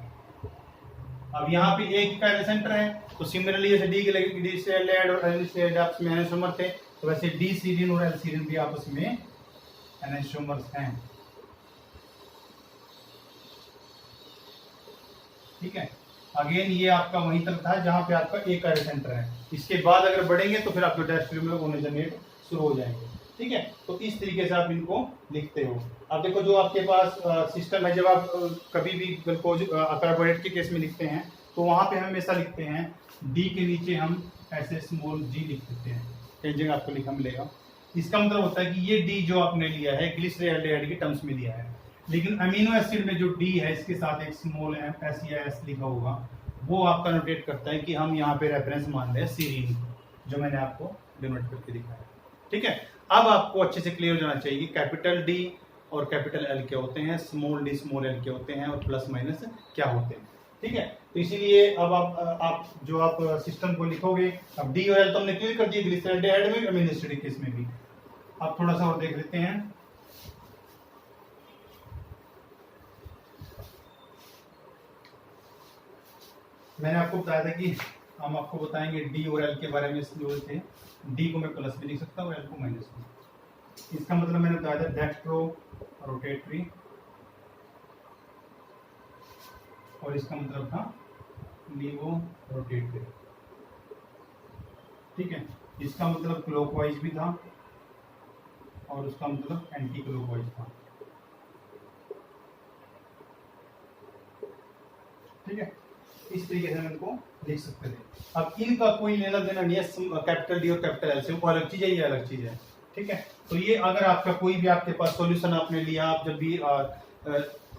अब यहाँ पे एक का सेंटर है, तो सिमिलरली जैसे डी के लगे डी से एल ऐड और एल से एड आपस में एनएचोमर थे, तो वैसे डी सीरीन और एल सीरीन भी आपस में एनएचोमर्स हैं। ठीक है, अगेन ये आपका वहीं तक था जहां पे आपका एक का सेंटर है। इसके बाद अगर बढ़ेंगे तो फिर आपके डैश में होने जनरेट शुरू हो जाएंगे। ठीक है, तो इस तरीके से आप इनको लिखते हो। अब देखो जो आपके पास सिस्टम है, जब आप कभी भी ग्लूकोज कार्बोहाइड्रेट के केस में लिखते हैं तो वहां पे हम हमेशा लिखते हैं डी के नीचे हम ऐसे स्मॉल जी लिख देते हैं, कई जगह आपको लिखा मिलेगा। इसका मतलब होता है कि ये डी जो आपने लिया है ग्लिसरेल्डिहाइड के टर्म्स में लिया है, लेकिन अमीनो एसिड में जो डी है इसके साथ एक स्मॉल एम एस या एस लिखा होगा, वो आपका नोटेट करता है कि हम यहाँ पे रेफरेंस मान रहे हैं सीरीन, जो मैंने आपको डिनोट करके दिखाया। ठीक है, अब आपको अच्छे से क्लियर हो जाना चाहिए कि कैपिटल डी और कैपिटल एल क्या होते हैं, स्मॉल डी स्मॉल एल क्या होते हैं और प्लस माइनस क्या होते हैं। ठीक है, तो इसीलिए अब आप जो आप सिस्टम को लिखोगे, अब डी और एल तो हमने क्लियर कर दिया ग्लिसरेल्डिहाइड में, अमीनो एसिड केस में भी। अब थोड़ा सा और देख लेते हैं। मैंने आपको बताया था कि हम आपको बताएंगे डी और एल के बारे में, जो थे डी को मैं प्लस भी लिख सकता हूँ, एल को माइनस भी। इसका मतलब मैंने बताया था डेक्स्ट्रो रोटेटरी, और इसका मतलब था लीवो रोटेटरी। ठीक है, इसका मतलब क्लॉकवाइज भी था और उसका मतलब एंटी क्लॉकवाइज था। ठीक है, इस तरीके से हम इनको लिख सकते थे। अब इनका कोई लेना देना नहीं है कैपिटल डी और कैपिटल एल से, वो अलग चीज है, ये अलग चीज है। ठीक है, तो ये अगर आपका कोई भी आपके पास सॉल्यूशन आपने लिया, आप जब भी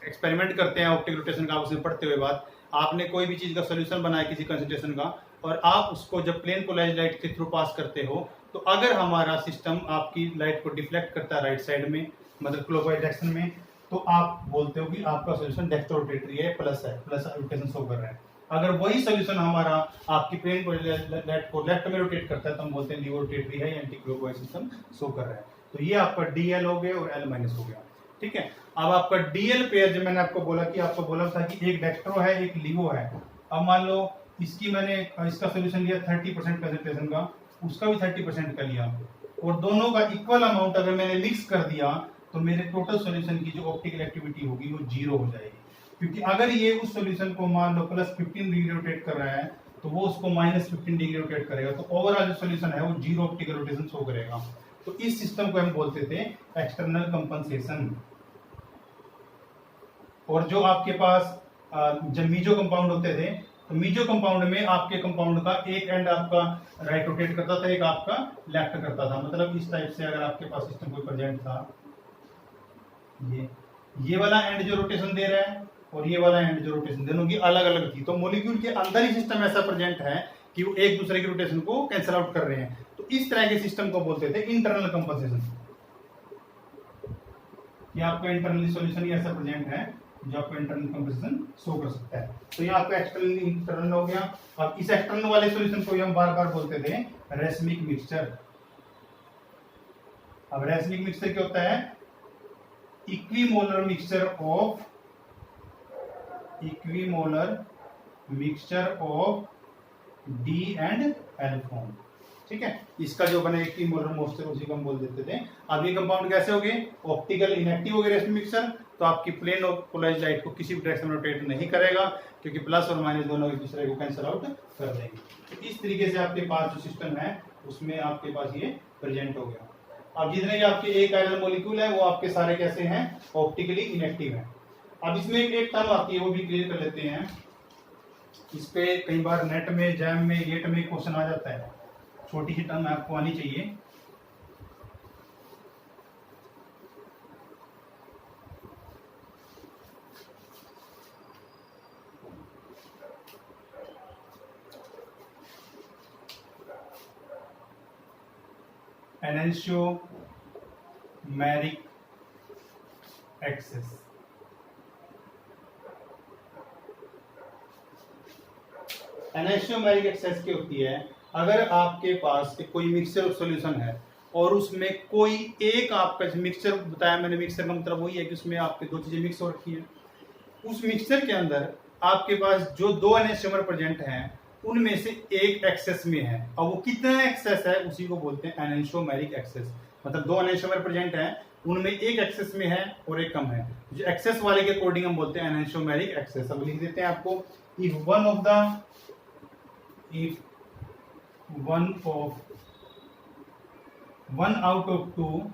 एक्सपेरिमेंट करते हैं ऑप्टिक रोटेशन का, उसमें पढ़ते हुए बाद आपने कोई भी चीज का सॉल्यूशन बनाया किसी कंसंट्रेशन का, और आप उसको जब प्लेन पोलराइज्ड लाइट के थ्रू पास करते हो, तो अगर हमारा सिस्टम आपकी लाइट को डिफ्लेक्ट करता है राइट साइड में, मतलब क्लॉकवाइज डायरेक्शन में, तो आप बोलते हो कि आपका सॉल्यूशन डेक्स्ट्रो रोटेटरी है, प्लस रोटेशन शो कर रहा है। अगर वही सॉल्यूशन हमारा आपकी प्लेन लाइट को लेफ्ट में रोटेट करता है, तो हम बोलते हैं लीवो रोटेटरी है, एंटी क्लॉकवाइज सिस्टम शो कर रहा है। तो ये आपका डीएल हो गया और एल माइनस हो गया। ठीक है, अब आपका डीएल पेयर, जो मैंने आपको बोला कि आपको बोला था कि एक डेक्स्ट्रो है एक लीवो है। अब मान लो इसकी मैंने इसका सोल्यूशन लिया 30% कंसंट्रेशन का, उसका भी 30% का लिया, और दोनों का इक्वल अमाउंट अगर मैंने मिक्स कर दिया, तो मेरे टोटल सॉल्यूशन की जो ऑप्टिकल एक्टिविटी होगी वो 0 हो जाएगी। क्योंकि अगर ये उस सॉल्यूशन को मान लो प्लस 15 डिग्री रोटेट कर रहा है, तो वो उसको माइनस 15 डिग्री रोटेट करेगा, तो ओवरऑल जो सॉल्यूशन है वो 0 ऑप्टिकल रोटेशन शो करेगा। तो इस सिस्टम को हम बोलते थे एक्सटर्नल कंपनसेशन। और जो आपके पास जब मीजो कंपाउंड होते थे, तो मीजो कंपाउंड में आपके कंपाउंड का एक एंड आपका राइट रोटेट करता था, एक आपका लेफ्ट करता था। मतलब इस टाइप से अगर आपके पास सिस्टम कोई प्रेजेंट था, ये वाला एंड जो रोटेशन दे रहा है और ये वाला एंड जो रोटेशन, दोनों की अलग अलग थी, तो मॉलिक्यूल के अंदर ही सिस्टम ऐसा प्रेजेंट है कि वो एक दूसरे की रोटेशन को कैंसिल आउट कर रहे हैं। तो इस तरह के सिस्टम को बोलते थे इंटरनल कंपनसेशन। ये आपका इंटरनली सॉल्यूशन ही ऐसा प्रेजेंट है जो आपको इंटरनल कंपनसेशन शो कर सकता है। तो ये आपका एक्सटर्नल इंटरनल हो गया। अब इस एक्सटर्नल वाले सॉल्यूशन को हम बार बार बोलते थे रेसमिक मिक्सचर। अब रेसमिक मिक्सचर क्या होता है? Equimolar mixture of D and L form. ठीक है, इसका जो बने इक्विमोलर मिक्सचर उसी को हम बोल देते थे। अब ये कंपाउंड कैसे हो गए? ऑप्टिकल इनएक्टिव हो गए रेसमिक मिक्सचर, तो आपकी प्लेन और पोलराइज्ड लाइट को किसी भी डायरेक्शन में रोटेट नहीं करेगा, क्योंकि प्लस और माइनस दोनों एक दूसरे को कैंसिल आउट कर देंगे। तो इस तरीके से आपके पास जो सिस्टम है उसमें आपके पास ये प्रेजेंट हो गया। अब जितने भी आपके एक आयरन मॉलिक्यूल है वो आपके सारे कैसे हैं? ऑप्टिकली इनएक्टिव हैं। अब इसमें एक टर्म आती है, वो भी क्लियर कर लेते हैं। इस पे कई बार नेट में, जैम में, गेट में क्वेश्चन आ जाता है। छोटी सी टर्म आपको आनी चाहिए। एनेंशियोमेरिक एक्सेस। एनेंशियोमेरिक एक्सेस क्या होती है, अगर आपके पास कोई मिक्सचर सॉल्यूशन है और उसमें कोई एक आपका मिक्सचर बताया मैंने, मिक्सचर का मतलब वही है कि उसमें आपके दो चीजें मिक्स हो रखी है, उस मिक्सचर के अंदर आपके पास जो दो एनेंशियोमर प्रेजेंट हैं उनमें से एक एक्सेस में है, और वो कितना एक्सेस है उसी को बोलते हैं एनेंशियोमेरिक एक्सेस। मतलब दो एनेंशियोमर प्रेजेंट हैं, उनमें एक एक्सेस में है और एक कम है, जो एक्सेस वाले के अकॉर्डिंग हम बोलते हैं एनेंशियोमेरिक एक्सेस। अब लिख देते हैं आपको, if one out of two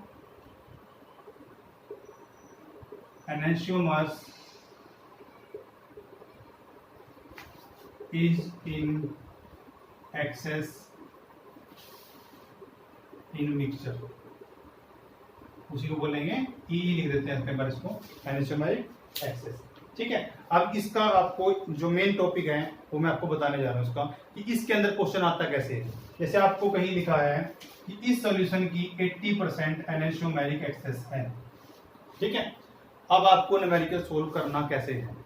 enantiomers is in excess in mixture, उसी को बोलेंगे ई लिख देते हैं इसके बाद इसको एनेंशियोमेरिक एक्सेस। ठीक है, अब इसका आपको जो मेन टॉपिक है वो मैं आपको बताने जा रहा हूं उसका, कि इसके अंदर क्वेश्चन आता कैसे है। जैसे आपको कहीं लिखा है कि इस सॉल्यूशन की 80% एनेंशियोमेरिक एक्सेस है। ठीक है, अब आपको न्यूमेरिकल सोल्व करना कैसे है।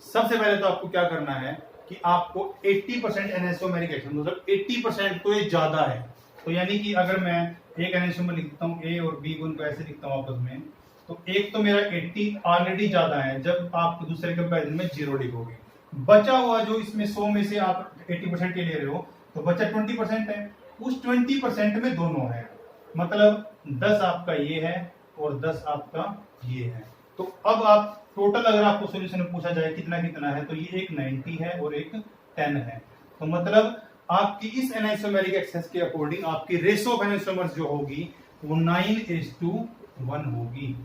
सबसे पहले तो आपको क्या करना है कि आपको 80% एनेंशियोमेरिक एक्सेस, मतलब 80% तो ये ज्यादा है, तो यानी कि अगर मैं एक एनेंशियोमर लिखता हूँ ए और बी को उनको ऐसे लिखता हूँ आपस में, तो एक तो मेरा 80 ऑलरेडी ज्यादा है, जब आप दूसरे कंपैरिजन में 0 लिखोगे, बचा हुआ जो इसमें 100 में से आप 80% के ले रहे हो तो बचा 20% है, उस 20% में दोनों है, मतलब 10 आपका ये है और 10 आपका ये है। तो अब आप टोटल अगर आपको सॉल्यूशन में पूछा जाए कितना कितना है, तो ये एक 90 है और एक 10 है, तो मतलब आपकी इस एनेंशियोमेरिक एक्सेस के अकॉर्डिंग आपकी रेशो ऑफ एनेंशियोमर्स जो होगी वो 9:1 होगी।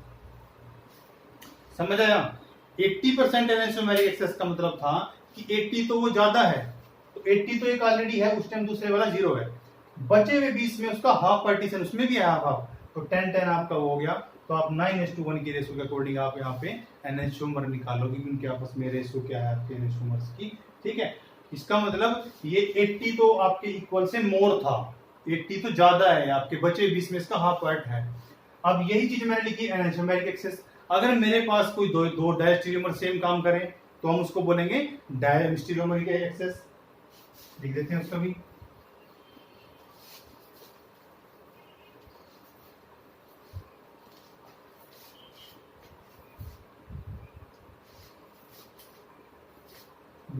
समझ आया? 80% एनेंशियोमेरिक एक्सेस का मतलब था कि 80 तो वो ज्यादा है, तो 80 तो एक ऑलरेडी है, उस टाइम दूसरे वाला 0 है, बचे हुए 20 में उसका हाफ पार्टीशन उसमें भी है हाफ, तो 10-10 आपका हो गया। तो आप 9:1 की रेशो के अकॉर्डिंग आप यहाँ पे एनेंशियोमर निकालोगे कि उनके आपस में रेशो क्या है आपके एनेंशियोमर्स की। ठीक है, इसका मतलब ये 80 तो आपके इक्वल से मोर था, 80 तो ज्यादा है, आपके बचे 20 में इसका हाफ पार्ट है। अब यही चीज मैंने लिखी एनेंशियोमेरिक एक्सेस। अगर मेरे पास कोई दो डायस्टेरियोमर सेम काम करें तो हम उसको बोलेंगे डायस्टेरियोमेरिक एक्सेस, लिख देते हैं उसका भी।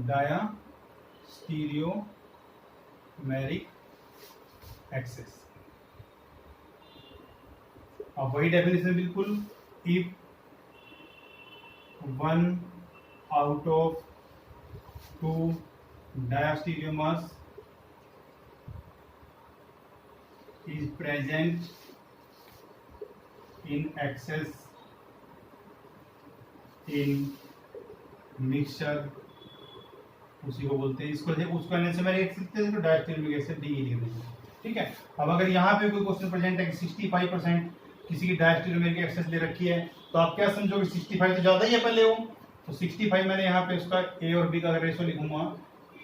Diastereomeric excess. अब वही डेफिनेशन बिल्कुल, if one out of two diastereomers is present in excess in mixture, उसी को बोलते हैं, इसको उसको एनेंशियोमेरिक एक्सेस लिखते हैं, इसको डायस्टेरियोमेरिक एक्सेस डी लिख देंगे। ठीक है, अब अगर यहाँ पे कोई क्वेश्चन प्रेजेंट है कि 65% किसी की डायस्टेरियोमेरिक एक्सेस दे रखी है, तो आप क्या समझोगे 65 तो ज्यादा ही है पहले वो, तो 65 मैंने यहाँ पे उसका ए और बी का रेशो लिखूंगा,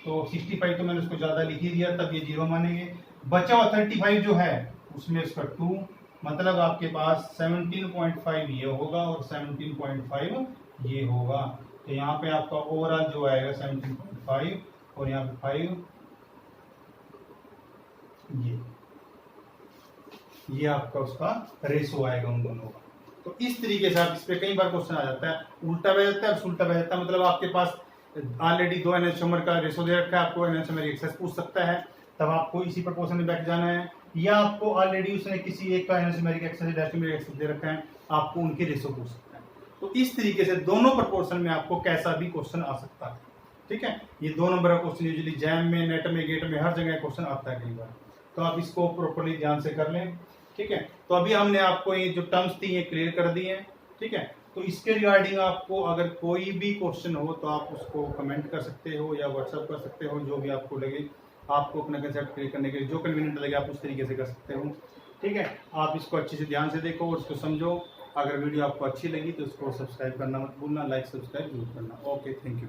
तो 65 तो मैंने उसको ज्यादा लिख ही दिया, तब ये 0 मानेंगे। बचा हुआ 35 जो है उसमें इसका 2, मतलब आपके पास 17.5 ये होगा और 17.5 ये होगा, तो यहाँ पे आपका ओवरऑल जो आएगा 17.5 और यहाँ पे 5 ये आपका उसका रेशो आएगा उन दोनों का। तो इस तरीके से आप इस पे कई बार क्वेश्चन आ जाता है, उल्टा बह जाता है, उल्टा बह जाता है, मतलब आपके पास ऑलरेडी 2 एनेंशियोमर का रेशो दे रखा है, आपको एनेंशियोमेरिक एक्सेस पूछ सकता है, तब आपको इसी प्रोपोर्शन में बैठ जाना है, या आपको ऑलरेडी उसने किसी एक का एनेंशियोमेरिक एक्सेस डायस्टेरियोमेरिक एक्सेस दे रखा है, आपको उनके रेशो पूछ सकता है। तो इस तरीके से दोनों प्रोपोर्शन में आपको कैसा भी क्वेश्चन आ सकता है। ठीक है, ये 2 नंबर का क्वेश्चन यूजुअली जैम में, नेट में, गेट में, हर जगह क्वेश्चन आता है कई बार, तो आप इसको प्रॉपर्ली ध्यान से कर लें। ठीक है, तो अभी हमने आपको ये जो टर्म्स थी ये क्लियर कर दी है। ठीक है, तो इसके रिगार्डिंग आपको अगर कोई भी क्वेश्चन हो तो आप उसको कमेंट कर सकते हो या व्हाट्सएप कर सकते हो, जो भी आपको लगे, आपको अपना कंसेप्ट क्लियर करने के लिए जो कन्वीनियंट लगे आप उस तरीके से कर सकते हो। ठीक है, आप इसको अच्छे से ध्यान से देखो और उसको समझो। अगर वीडियो आपको अच्छी लगी तो उसको सब्सक्राइब करना मत भूलना, लाइक सब्सक्राइब जरूर करना। Okay, thank you.